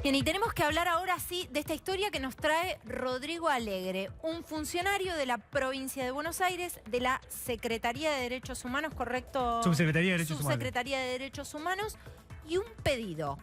Bien, y tenemos que hablar ahora sí de esta historia que nos trae Rodrigo Alegre, un funcionario de la provincia de Buenos Aires, de la Secretaría de Derechos Humanos, ¿correcto? Subsecretaría de Derechos Humanos. Subsecretaría de Derechos Humanos, y un pedido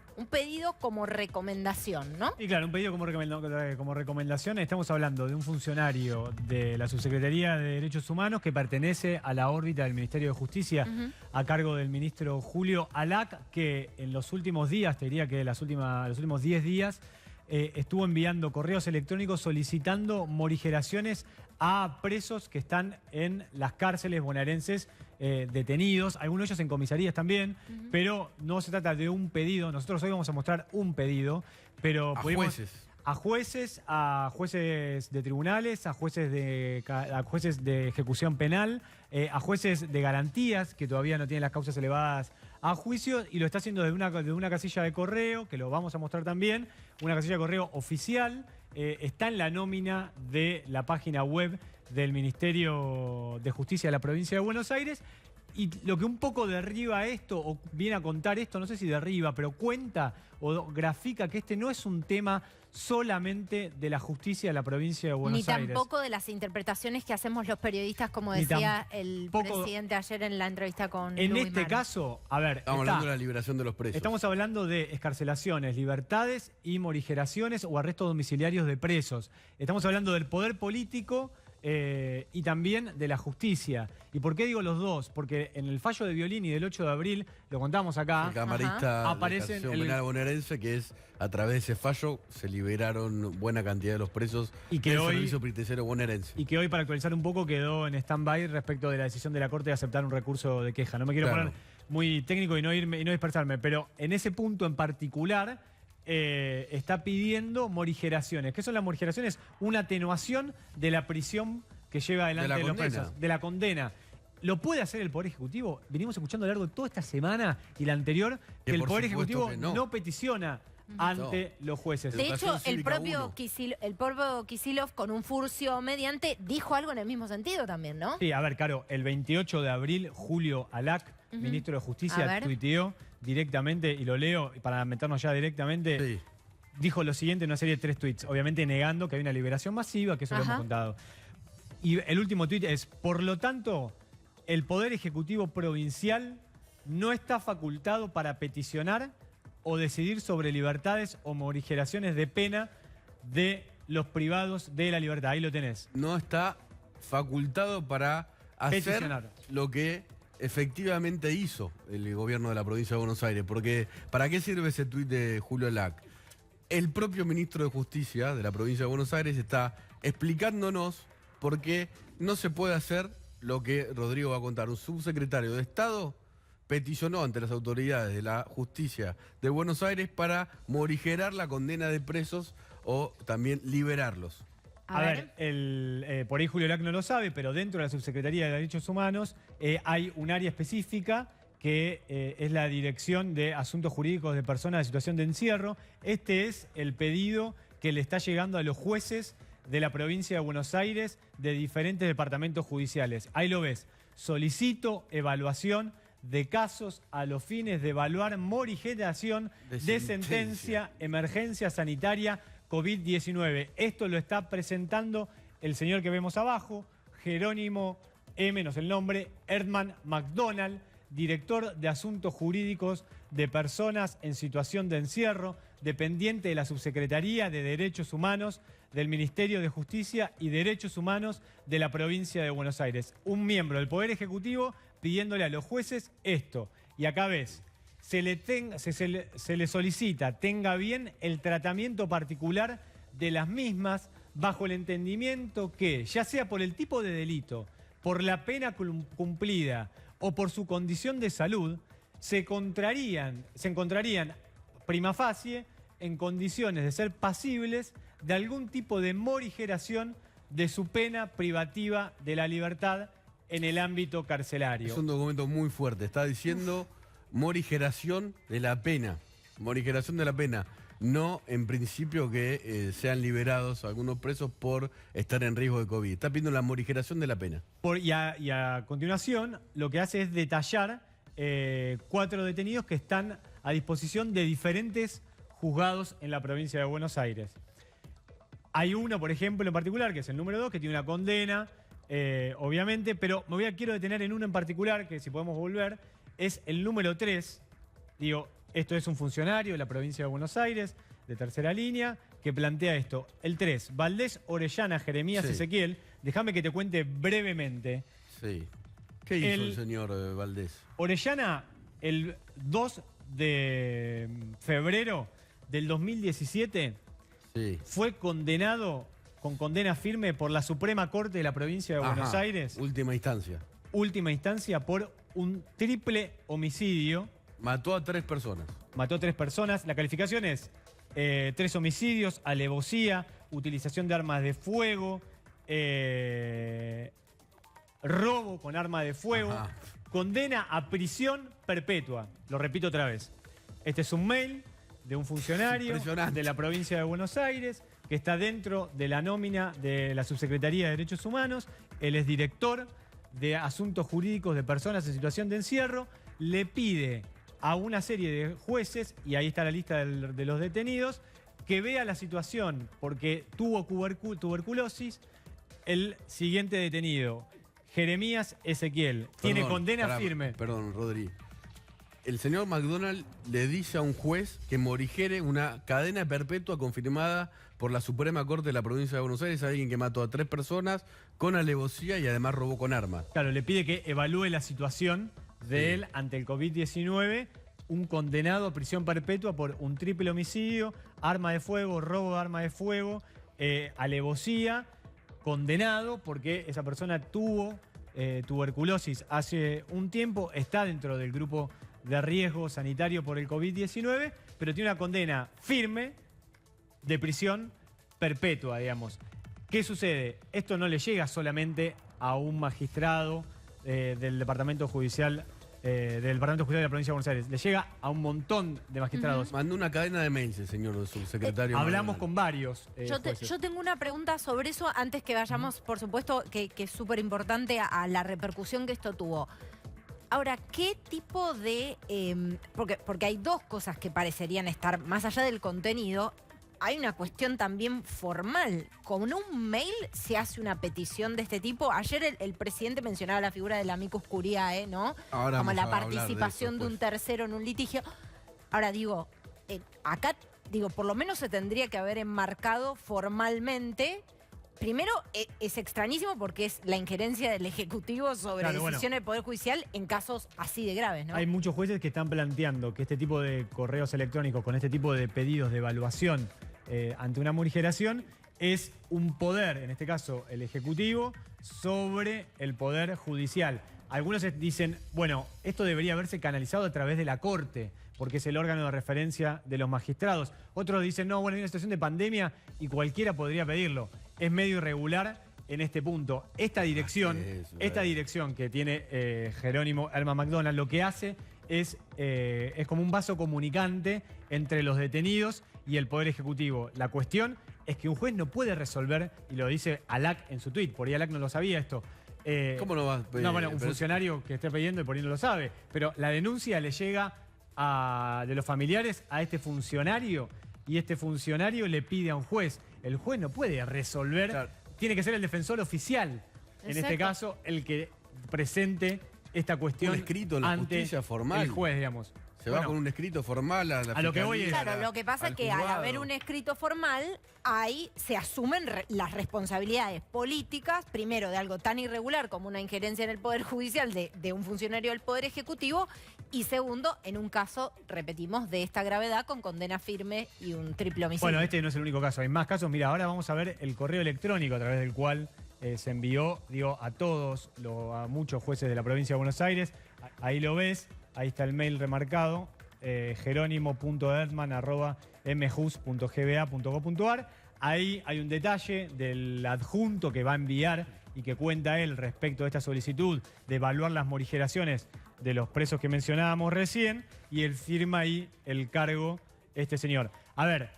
como recomendación, ¿no? Y claro, un pedido como recomendación. Estamos hablando de un funcionario de la Subsecretaría de Derechos Humanos que pertenece a la órbita del Ministerio de Justicia, a cargo del ministro Julio Alac, que en los últimos días, te diría que los últimos 10 días, estuvo enviando correos electrónicos solicitando morigeraciones a presos que están en las cárceles bonaerenses detenidos, algunos de ellos en comisarías también, pero no se trata de un pedido. Nosotros hoy vamos a mostrar un pedido, pero a jueces. A jueces de tribunales, a jueces de ejecución penal, a jueces de garantías que todavía no tienen las causas elevadas a juicio, y lo está haciendo de una casilla de correo, que lo vamos a mostrar también, una casilla de correo oficial. Está en la nómina de la página web del Ministerio de Justicia de la provincia de Buenos Aires. Y lo que un poco derriba esto, o viene a contar esto, no sé si derriba, pero cuenta o grafica que este no es un tema solamente de la justicia de la provincia de Buenos Aires. Ni tampoco de las interpretaciones que hacemos los periodistas, como decía el presidente ayer en la entrevista con En Luis este Mar. caso, a ver... Estamos hablando de la liberación de los presos. Estamos hablando de excarcelaciones, libertades y morigeraciones o arrestos domiciliarios de presos. Estamos hablando del poder político y también de la justicia. ¿Y por qué digo los dos? Porque en el fallo de Violini del 8 de abril, lo contamos acá, el camarista aparece de la penal bonaerense, que es a través de ese fallo se liberaron buena cantidad de los presos del servicio penitenciario bonaerense. Y que hoy, para actualizar un poco, quedó en stand-by respecto de la decisión de la Corte de aceptar un recurso de queja. No me quiero poner muy técnico y no dispersarme, pero en ese punto en particular está pidiendo morigeraciones. ¿Qué son las morigeraciones? Una atenuación de la prisión que lleva adelante los presos, de la condena. ¿Lo puede hacer el Poder Ejecutivo? Venimos escuchando a lo largo de toda esta semana y la anterior que el Poder Ejecutivo no peticiona ante los jueces. De hecho, el propio Kicillof, con un furcio mediante, dijo algo en el mismo sentido también, ¿no? Sí, a ver, Caro, el 28 de abril, Julio Alac, ministro de Justicia, tuiteó directamente, y lo leo para meternos ya directamente, dijo lo siguiente en una serie de 3 tweets, obviamente negando que hay una liberación masiva, que eso lo hemos contado. Y el último tuit es: por lo tanto, el Poder Ejecutivo Provincial no está facultado para peticionar o decidir sobre libertades o morigeraciones de pena de los privados de la libertad. Ahí lo tenés. No está facultado para hacer lo que efectivamente hizo el gobierno de la provincia de Buenos Aires. Porque, ¿para qué sirve ese tuit de Julio Lac? El propio ministro de Justicia de la provincia de Buenos Aires está explicándonos por qué no se puede hacer lo que Rodrigo va a contar. Un subsecretario de Estado peticionó ante las autoridades de la justicia de Buenos Aires para morigerar la condena de presos o también liberarlos. A ver, por ahí Julio Lac no lo sabe, pero dentro de la Subsecretaría de Derechos Humanos hay un área específica que es la Dirección de Asuntos Jurídicos de Personas en Situación de Encierro. Este es el pedido que le está llegando a los jueces de la provincia de Buenos Aires de diferentes departamentos judiciales. Ahí lo ves. Solicito evaluación de casos a los fines de evaluar morigeración de sentencia, emergencia sanitaria COVID-19. Esto lo está presentando el señor que vemos abajo, Jerónimo M., no sé el nombre, Erdman McDonald, director de Asuntos Jurídicos de Personas en Situación de Encierro, dependiente de la Subsecretaría de Derechos Humanos del Ministerio de Justicia y Derechos Humanos de la provincia de Buenos Aires. Un miembro del Poder Ejecutivo pidiéndole a los jueces esto. Y acá ves, se le solicita tenga bien el tratamiento particular de las mismas bajo el entendimiento que, ya sea por el tipo de delito, por la pena cumplida o por su condición de salud, se encontrarían prima facie en condiciones de ser pasibles de algún tipo de morigeración de su pena privativa de la libertad en el ámbito carcelario. Es un documento muy fuerte, está diciendo morigeración de la pena. Morigeración de la pena. No, en principio, que sean liberados algunos presos por estar en riesgo de COVID. Está pidiendo la morigeración de la pena. Y a continuación, lo que hace es detallar 4 detenidos que están a disposición de diferentes juzgados en la provincia de Buenos Aires. Hay uno, por ejemplo, en particular, que es el número 2, que tiene una condena, obviamente, pero quiero detener en uno en particular, que si podemos volver, es el número 3. Digo, esto es un funcionario de la provincia de Buenos Aires, de tercera línea, que plantea esto. El 3, Valdés Orellana Jeremías Ezequiel. Déjame que te cuente brevemente. Sí. ¿Qué hizo el señor Valdés? Orellana, el 2 de febrero del 2017, fue condenado con condena firme por la Suprema Corte de la provincia de Buenos Aires. Última instancia. Última instancia por un triple homicidio. Mató a 3 personas. Mató a 3 personas. La calificación es 3 homicidios, alevosía, utilización de armas de fuego, robo con arma de fuego, condena a prisión perpetua. Lo repito otra vez. Este es un mail de un funcionario de la provincia de Buenos Aires que está dentro de la nómina de la Subsecretaría de Derechos Humanos. Él es director de Asuntos Jurídicos de Personas en Situación de Encierro. Le pide a una serie de jueces, y ahí está la lista de los detenidos, que vea la situación porque tuvo tuberculosis. El siguiente detenido, Jeremías Ezequiel, tiene condena firme. Perdón, Rodri. El señor McDonald le dice a un juez que morigere una cadena perpetua confirmada por la Suprema Corte de la provincia de Buenos Aires a alguien que mató a 3 personas con alevosía y además robó con armas. Claro, le pide que evalúe la situación de él ante el COVID-19, un condenado a prisión perpetua por un triple homicidio, arma de fuego, robo de arma de fuego, alevosía, condenado porque esa persona tuvo tuberculosis hace un tiempo, está dentro del grupo de riesgo sanitario por el COVID-19, pero tiene una condena firme de prisión perpetua, digamos. ¿Qué sucede? Esto no le llega solamente a un magistrado del Departamento Judicial de la provincia de Buenos Aires. Le llega a un montón de magistrados. Mandó una cadena de mails el señor subsecretario. Hablamos con varios yo tengo una pregunta sobre eso antes que vayamos, por supuesto, que es súper importante a la repercusión que esto tuvo. Ahora, ¿qué tipo de...? Porque hay dos cosas que parecerían estar, más allá del contenido, hay una cuestión también formal. ¿Con un mail se hace una petición de este tipo? Ayer el presidente mencionaba la figura del amicus curiae, ¿no? Ahora como la participación participación de un tercero en un litigio. Ahora digo, acá, por lo menos se tendría que haber enmarcado formalmente. Primero, es extrañísimo porque es la injerencia del Ejecutivo sobre decisiones del Poder Judicial en casos así de graves, ¿no? Hay muchos jueces que están planteando que este tipo de correos electrónicos con este tipo de pedidos de evaluación ante una morigeración es un poder, en este caso el Ejecutivo, sobre el Poder Judicial. Algunos dicen, bueno, esto debería haberse canalizado a través de la Corte, porque es el órgano de referencia de los magistrados. Otros dicen, no, bueno, hay una situación de pandemia y cualquiera podría pedirlo. Es medio irregular en este punto. Esta dirección que tiene Jerónimo Herman McDonald, lo que hace es como un vaso comunicante entre los detenidos y el Poder Ejecutivo. La cuestión es que un juez no puede resolver, y lo dice Alac en su tuit, por ahí Alac no lo sabía esto. ¿Cómo no va a pedir? No, bueno, un funcionario que esté pidiendo y por ahí no lo sabe, pero la denuncia le llega de los familiares a este funcionario y este funcionario le pide a un juez. El juez no puede resolver, tiene que ser el defensor oficial, en este caso, el que presente esta cuestión un escrito en la justicia formal. El juez, digamos. Se va con un escrito formal a la lo que voy es... Claro, lo que pasa es que al haber un escrito formal, ahí se asumen las responsabilidades políticas, primero de algo tan irregular como una injerencia en el Poder Judicial de un funcionario del Poder Ejecutivo, y segundo, en un caso, repetimos, de esta gravedad con condena firme y un triple homicidio. Bueno, este no es el único caso, hay más casos. Mira, ahora vamos a ver el correo electrónico a través del cual se envió, a todos, a muchos jueces de la provincia de Buenos Aires. Ahí lo ves. Ahí está el mail remarcado, jerónimo.erdman@mjus.gba.gov.ar. Ahí hay un detalle del adjunto que va a enviar y que cuenta él respecto a esta solicitud de evaluar las morigeraciones de los presos que mencionábamos recién, y él firma ahí el cargo, este señor. A ver,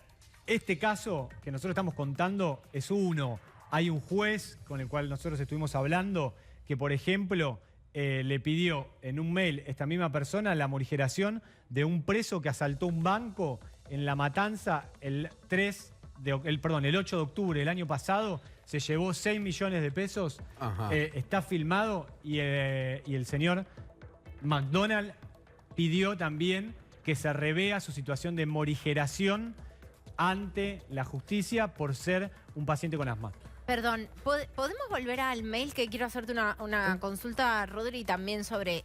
este caso que nosotros estamos contando es uno. Hay un juez con el cual nosotros estuvimos hablando que, por ejemplo... le pidió en un mail esta misma persona la morigeración de un preso que asaltó un banco en La Matanza, el 8 de octubre del año pasado, se llevó 6 millones de pesos. Está filmado y el señor McDonald pidió también que se revea su situación de morigeración ante la justicia por ser un paciente con asma. Perdón, ¿podemos volver al mail? Que quiero hacerte una consulta, Rodri, también sobre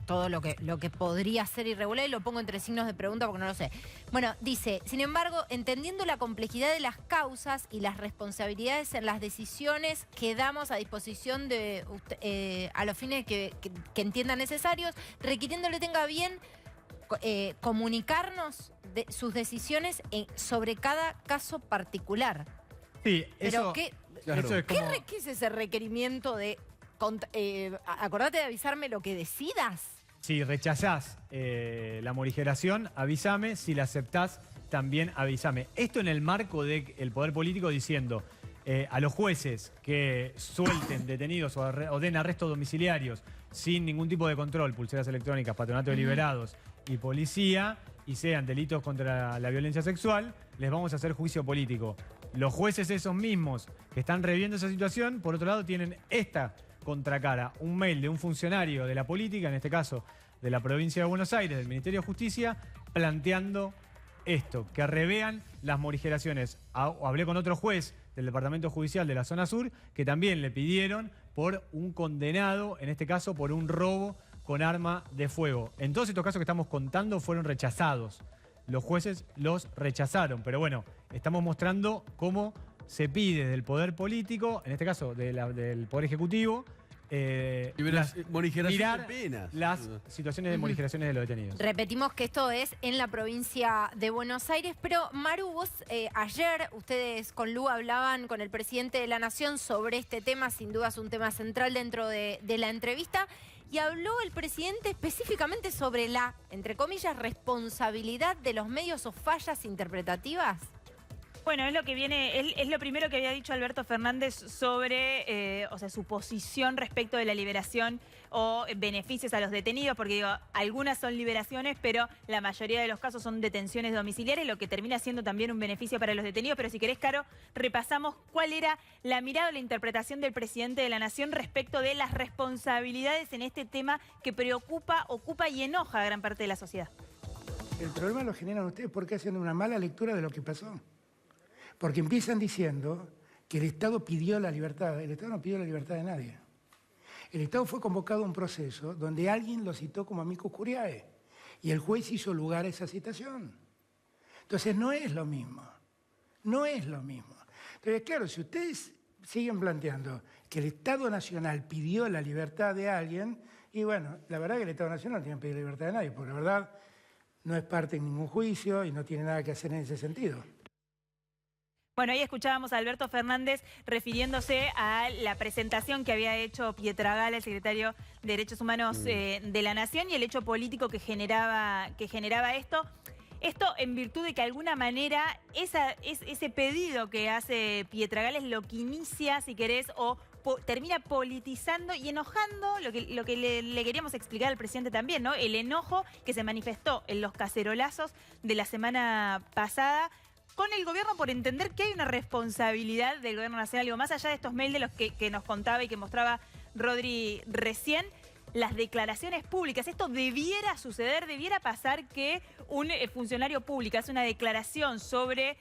todo lo que podría ser irregular, y lo pongo entre signos de pregunta porque no lo sé. Bueno, dice, sin embargo, entendiendo la complejidad de las causas y las responsabilidades en las decisiones que damos a disposición de a los fines que entiendan necesarios, requiriéndole tenga bien comunicarnos sus decisiones sobre cada caso particular. Sí, pero ¿qué es ese requerimiento de... acordate de avisarme lo que decidas? Si rechazás la morigeración, avísame. Si la aceptás, también avísame. Esto en el marco del poder político diciendo a los jueces que suelten detenidos o den arrestos domiciliarios sin ningún tipo de control, pulseras electrónicas, patronato de liberados y policía, y sean delitos contra la violencia sexual, les vamos a hacer juicio político. Los jueces esos mismos que están reviendo esa situación, por otro lado, tienen esta contracara, un mail de un funcionario de la política, en este caso de la provincia de Buenos Aires, del Ministerio de Justicia, planteando esto, que revean las morigeraciones. Hablé con otro juez del Departamento Judicial de la Zona Sur, que también le pidieron por un condenado, en este caso por un robo con arma de fuego. En todos estos casos que estamos contando fueron rechazados. Los jueces los rechazaron, pero bueno, estamos mostrando cómo se pide del poder político, en este caso del poder ejecutivo, mirar las situaciones de morigeraciones de los detenidos. Repetimos que esto es en la provincia de Buenos Aires, pero Maru, vos ayer, ustedes con Lu hablaban con el presidente de la Nación sobre este tema, sin duda es un tema central dentro de la entrevista, y habló el presidente específicamente sobre la, entre comillas, responsabilidad de los medios o fallas interpretativas. Bueno, es lo que viene, es lo primero que había dicho Alberto Fernández sobre su posición respecto de la liberación o beneficios a los detenidos, porque digo, algunas son liberaciones, pero la mayoría de los casos son detenciones domiciliares, lo que termina siendo también un beneficio para los detenidos. Pero si querés, Caro, repasamos cuál era la mirada o la interpretación del presidente de la Nación respecto de las responsabilidades en este tema que preocupa, ocupa y enoja a gran parte de la sociedad. El problema lo generan ustedes porque hacen una mala lectura de lo que pasó. Porque empiezan diciendo que el Estado pidió la libertad. El Estado no pidió la libertad de nadie. El Estado fue convocado a un proceso donde alguien lo citó como amicus curiae y el juez hizo lugar a esa citación. Entonces no es lo mismo. No es lo mismo. Entonces, claro, si ustedes siguen planteando que el Estado Nacional pidió la libertad de alguien, y bueno, la verdad que el Estado Nacional no tiene que pedir la libertad de nadie, porque la verdad no es parte en ningún juicio y no tiene nada que hacer en ese sentido. Bueno, ahí escuchábamos a Alberto Fernández refiriéndose a la presentación que había hecho Pietragala, el secretario de Derechos Humanos de la Nación, y el hecho político que generaba esto. Esto en virtud de que de alguna manera ese pedido que hace Pietragala es lo que inicia, si querés, o termina politizando y enojando lo que le queríamos explicar al presidente también, ¿no? El enojo que se manifestó en los cacerolazos de la semana pasada con el gobierno por entender que hay una responsabilidad del gobierno nacional. Digo, más allá de estos mails de los que nos contaba y que mostraba Rodri recién, las declaraciones públicas. Esto debiera suceder, debiera pasar que un funcionario público hace una declaración sobre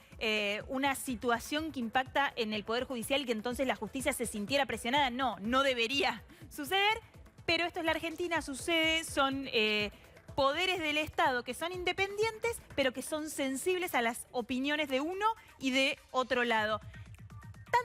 una situación que impacta en el Poder Judicial y que entonces la justicia se sintiera presionada. No, no debería suceder, pero esto es la Argentina, sucede, son poderes del Estado que son independientes, pero que son sensibles a las opiniones de uno y de otro lado.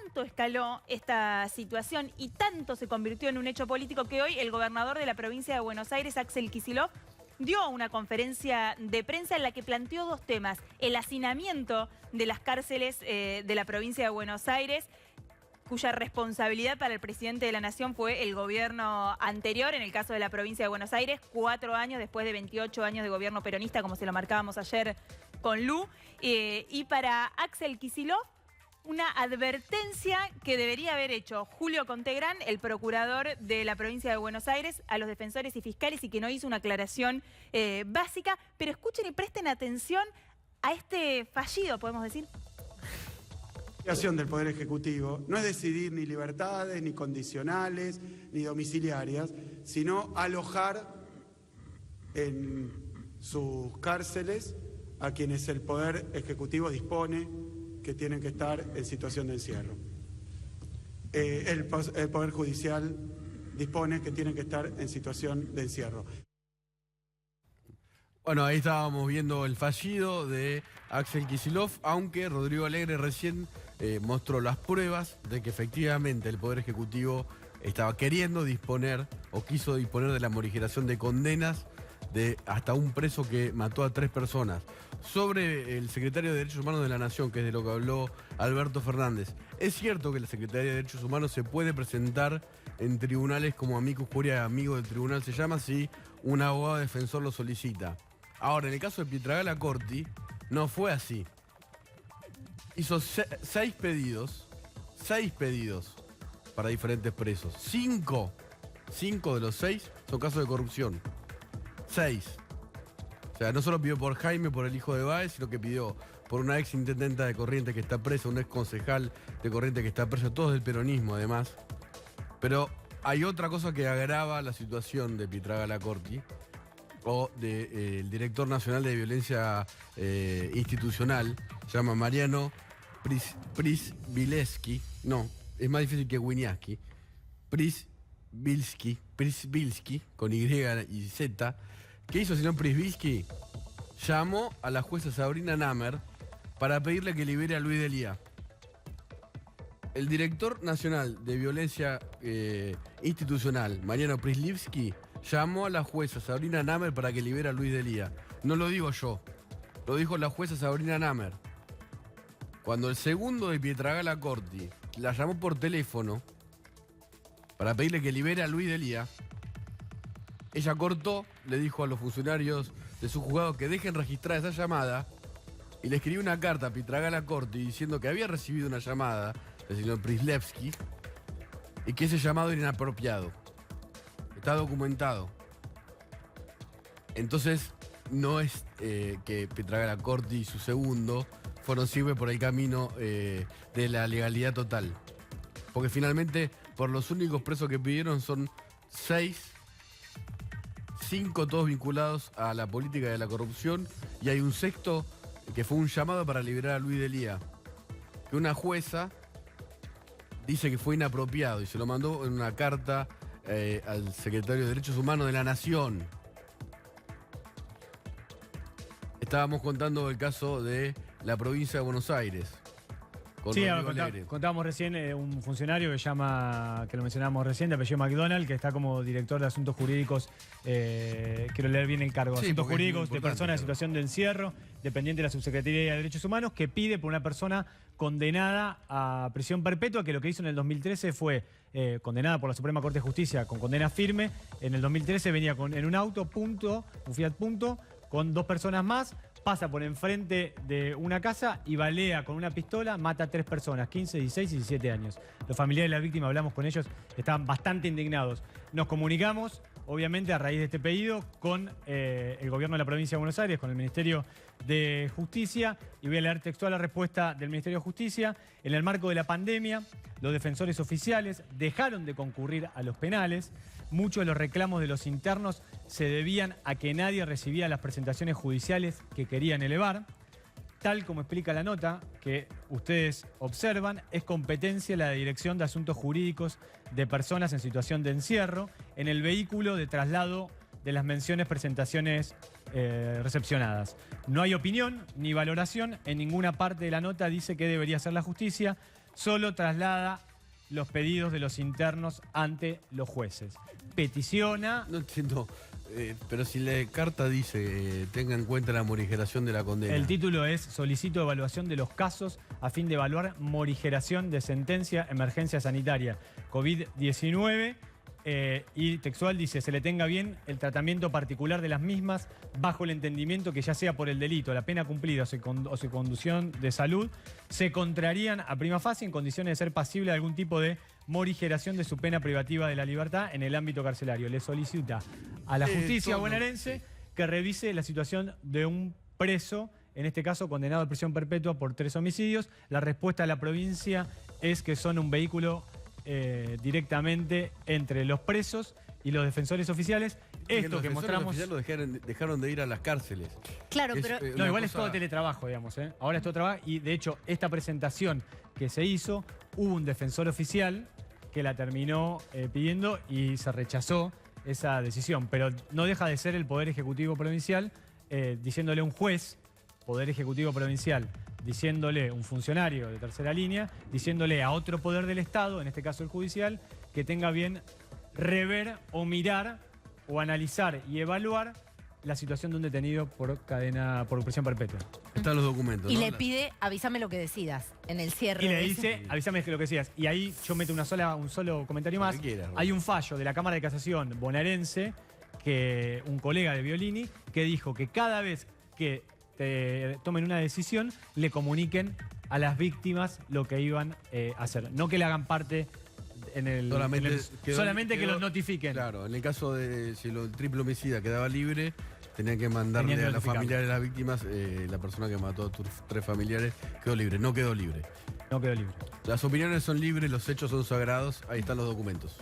Tanto escaló esta situación y tanto se convirtió en un hecho político que hoy el gobernador de la provincia de Buenos Aires, Axel Kicillof, dio una conferencia de prensa en la que planteó dos temas: el hacinamiento de las cárceles de la provincia de Buenos Aires, cuya responsabilidad para el presidente de la Nación fue el gobierno anterior, en el caso de la provincia de Buenos Aires, 4 años después de 28 años de gobierno peronista, como se lo marcábamos ayer con Lu. Y para Axel Kicillof, una advertencia que debería haber hecho Julio Contegrán, el procurador de la provincia de Buenos Aires, a los defensores y fiscales y que no hizo una aclaración básica. Pero escuchen y presten atención a este fallido, podemos decir. La obligación del Poder Ejecutivo no es decidir ni libertades, ni condicionales, ni domiciliarias, sino alojar en sus cárceles a quienes el Poder Ejecutivo dispone que tienen que estar en situación de encierro. El Poder Judicial dispone que tienen que estar en situación de encierro. Bueno, ahí estábamos viendo el fallido de Axel Kicillof, aunque Rodrigo Alegre recién mostró las pruebas de que efectivamente el Poder Ejecutivo estaba queriendo disponer o quiso disponer de la morigeración de condenas de hasta un preso que mató a 3 personas. Sobre el secretario de Derechos Humanos de la Nación, que es de lo que habló Alberto Fernández, es cierto que la Secretaría de Derechos Humanos se puede presentar en tribunales como amicus curiae, amigo del tribunal se llama, si un abogado defensor lo solicita. Ahora, en el caso de Pietragala Corti, no fue así. Hizo 6 pedidos para diferentes presos. 5 de los 6 son casos de corrupción. 6. O sea, no solo pidió por Jaime, por el hijo de Báez, sino que pidió por una ex intendenta de Corrientes que está presa, un ex concejal de Corrientes que está preso, todos del peronismo además. Pero hay otra cosa que agrava la situación de Pietragala Corti, o del director nacional de violencia institucional, se llama Mariano Przybylski, no, es más difícil que Winiarski, Przybylski, con Y y Z. ¿Qué hizo el señor Przybylski? Llamó a la jueza Sabrina Namer para pedirle que libere a Luis Delía. El director nacional de violencia institucional, Mariano Przybylski, llamó a la jueza Sabrina Namer para que libere a Luis Delía. No lo digo yo, lo dijo la jueza Sabrina Namer. Cuando el segundo de Pietragala Corti la llamó por teléfono para pedirle que libere a Luis Delía, ella cortó, le dijo a los funcionarios de su juzgado que dejen registrar esa llamada y le escribió una carta a Pietragala Corti diciendo que había recibido una llamada del señor Przybylski y que ese llamado era inapropiado. Está documentado. Entonces, no es que Pietragala Corti y su segundo fueron siempre por el camino de la legalidad total. Porque finalmente, por los únicos presos que pidieron son 6, 5 todos vinculados a la política de la corrupción, y hay un sexto que fue un llamado para liberar a Luis Delía, que una jueza dice que fue inapropiado y se lo mandó en una carta al secretario de Derechos Humanos de la Nación. Estábamos contando el caso de la provincia de Buenos Aires. Sí, contábamos recién un funcionario que lo mencionábamos recién, de apellido McDonald, que está como director de asuntos jurídicos, quiero leer bien el cargo, sí, asuntos jurídicos de personas en situación de encierro, dependiente de la Subsecretaría de Derechos Humanos, que pide por una persona condenada a prisión perpetua, que lo que hizo en el 2013 fue condenada por la Suprema Corte de Justicia con condena firme. En el 2013 venía en un auto, un Fiat Punto, con 2 personas más, pasa por enfrente de una casa y balea con una pistola, mata a 3 personas, 15, 16 y 17 años. Los familiares de la víctima, hablamos con ellos, estaban bastante indignados. Nos comunicamos, obviamente, a raíz de este pedido, con el gobierno de la provincia de Buenos Aires, con el Ministerio de Justicia, y voy a leer textual la respuesta del Ministerio de Justicia. En el marco de la pandemia, los defensores oficiales dejaron de concurrir a los penales. Muchos de los reclamos de los internos se debían a que nadie recibía las presentaciones judiciales que querían elevar. Tal como explica la nota que ustedes observan, es competencia la Dirección de Asuntos Jurídicos de Personas en Situación de Encierro en el vehículo de traslado de las menciones presentaciones recepcionadas. No hay opinión ni valoración. En ninguna parte de la nota dice que debería hacer la justicia. Solo traslada los pedidos de los internos ante los jueces. Peticiona... No entiendo, pero si la carta dice tenga en cuenta la morigeración de la condena. El título es solicito evaluación de los casos a fin de evaluar morigeración de sentencia, emergencia sanitaria, COVID-19. y textual dice, se le tenga bien el tratamiento particular de las mismas bajo el entendimiento que ya sea por el delito, la pena cumplida o su conducción de salud, se contrarían a prima facie en condiciones de ser pasible de algún tipo de morigeración de su pena privativa de la libertad en el ámbito carcelario. Le solicita a la justicia bonaerense que revise la situación de un preso, en este caso condenado a prisión perpetua por 3 homicidios. La respuesta de la provincia es que son un vehículo directamente entre los presos y los defensores oficiales. Esto que mostramos... Los oficiales dejaron de ir a las cárceles. Claro, pero... No, igual es todo teletrabajo, digamos. Ahora es todo trabajo y de hecho esta presentación que se hizo, hubo un defensor oficial que la terminó pidiendo y se rechazó esa decisión. Pero no deja de ser el Poder Ejecutivo Provincial diciéndole a un juez, Poder Ejecutivo Provincial, diciéndole un funcionario de tercera línea, diciéndole a otro poder del Estado, en este caso el judicial, que tenga bien rever o mirar o analizar y evaluar la situación de un detenido por prisión perpetua. Están los documentos. Y ¿no? le pide, avísame lo que decidas, en el cierre. Y le dice, avísame lo que decías. Y ahí yo meto un solo comentario más. Hay un fallo de la Cámara de Casación bonaerense, que un colega de Violini, que dijo que cada vez que tomen una decisión, le comuniquen a las víctimas lo que iban a hacer. No que le hagan parte en el... Solamente que los notifiquen. Claro, en el caso de si el triple homicida quedaba libre, tenían que mandarle a los familiares de las víctimas, la persona que mató a tus 3 familiares quedó libre. No quedó libre. No quedó libre. Las opiniones son libres, los hechos son sagrados. Ahí están los documentos.